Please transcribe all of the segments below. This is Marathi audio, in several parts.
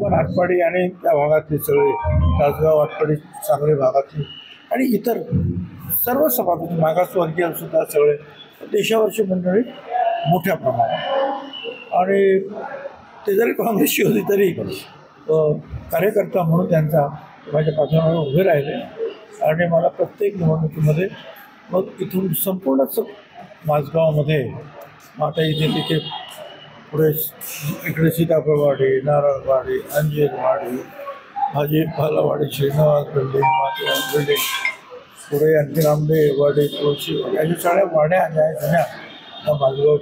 पण आटपाडी आणि त्या भागातले सगळे तासगाव आटपाडी सांगली भागातले आणि इतर सर्व समाजाचे मागासवर्गीय सुद्धा सगळे देशावरची मंडळी मोठ्या प्रमाणात आणि ते जरी काँग्रेसची होती तरी कार्यकर्ता म्हणून त्यांचा माझ्या पाठीमागे उभे राहिले आणि मला प्रत्येक निवडणुकीमध्ये मग इथून संपूर्णच माझगावामध्ये माता इथे तिथे पुढे इकडे सीताफळवाडी नारळवाडी अंजीरवाडी भाजीपालावाडी श्रीनिवास बिल्डिंग माथेरान बिल्डिंग पुढे आणखी आंबेवाडी तुळशीवाडी अशा सगळ्या वाड्या ज्या आहेत जुन्या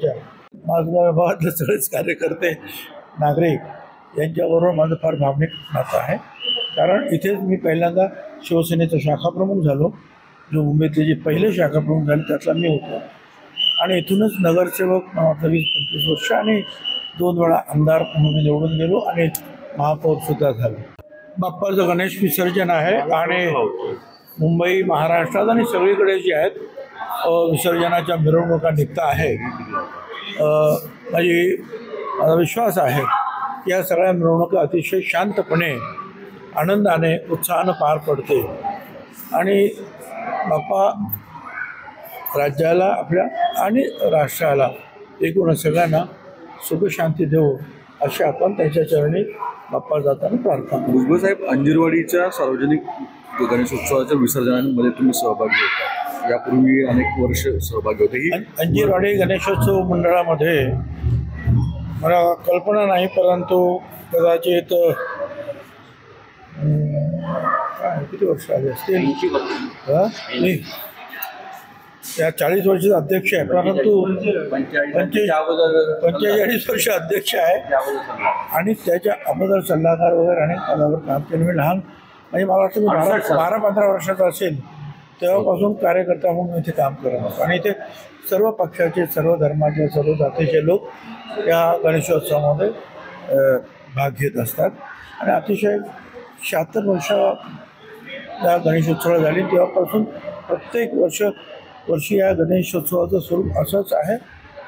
त्या माझगाव भागातले सगळेच कार्यकर्ते नागरिक यांच्याबरोबर माझं फार भावनिक नातं आहे कारण इथेच मी पहिल्यांदा शिवसेनेचा शाखाप्रमुख झालो जो मुंबईतले जे पहिले शाखाप्रमुख झाले त्यातला मी होतो आणि इथूनच नगरसेवक मला वाटतं 20-25 वर्ष आणि 2 वेळा आमदार म्हणून निवडून गेलो आणि महापौरसुद्धा झालो. बाप्पाचं गणेश विसर्जन आहे आणि मुंबई महाराष्ट्रात आणि सगळीकडे जे आहेत विसर्जनाच्या मिरवणुका निघता आहे. माझा विश्वास आहे की या सगळ्या मिरवणुका अतिशय शांतपणे आनंदाने उत्साहानं पार पडते आणि बाप्पा राज्याला आपल्या आणि राष्ट्राला एकूण सगळ्यांना सुखशांती देऊ अशी आपण त्यांच्या चरणी बाप्पा जाताना प्रार्थना करू. भुजबळ साहेब, अंजीरवाडीच्या सार्वजनिक गणेशोत्सवाच्या विसर्जनामध्ये तुम्ही सहभागी होता, यापूर्वी अनेक वर्ष सहभागी होते. अंजीरवाडी गणेशोत्सव मंडळामध्ये मला कल्पना नाही परंतु कदाचित किती वर्ष आले असतील त्या 40 वर्षाचा अध्यक्ष आहे परंतु 45 वर्ष अध्यक्ष आहे आणि त्याच्या अगोदर सल्लागार वगैरे अनेक पदावर काम केलं. मी लहान म्हणजे मला वाटतं मी 12-15 वर्षाचा असेल तेव्हापासून कार्यकर्ता म्हणून इथे काम करत असतो आणि इथे सर्व पक्षाचे सर्व धर्माचे सर्व जातीचे लोक या गणेशोत्सवामध्ये भाग घेत असतात आणि अतिशय 76 वर्ष या गणेशोत्सवाला झाली तेव्हापासून प्रत्येक वर्षी या गणेशोत्सवाचं स्वरूप असंच आहे.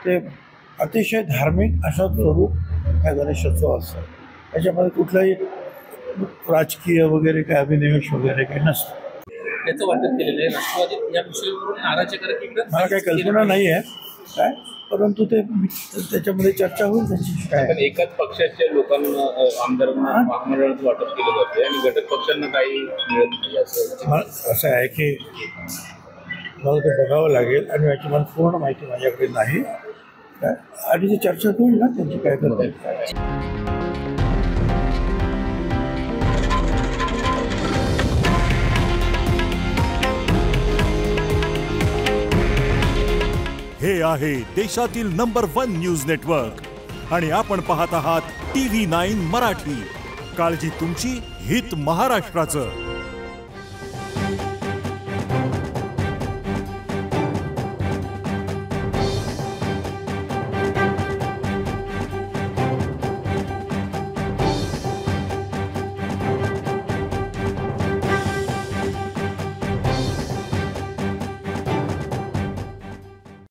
ते अतिशय धार्मिक असं स्वरूप ह्या गणेशोत्सव असतं. त्याच्यामध्ये कुठलाही राजकीय वगैरे काय अभिनिवेश वगैरे काही नसतं. त्याचं वाटप केलेलं आहे राष्ट्रवादी या विषयावरून नाराज आहे. मला काही कल्पना नाही आहे काय परंतु ते त्याच्यामध्ये चर्चा होईल त्यांची काय. एकाच पक्षाच्या लोकांना आमदारांना महामंडळाचं वाटप केलं जाते आणि घटक पक्षांना काही मिळत नाही असं आहे की मला ते बघावं लागेल आणि याची मला पूर्ण माहिती माझ्याकडे नाही काय आणि जी चर्चा होईल ना त्यांची काय करता. हे आहे देशातील नंबर 1 न्यूज नेटवर्क आणि आपण पाहत आहात TV9 मराठी. काळजी तुमची, हित महाराष्ट्राचं.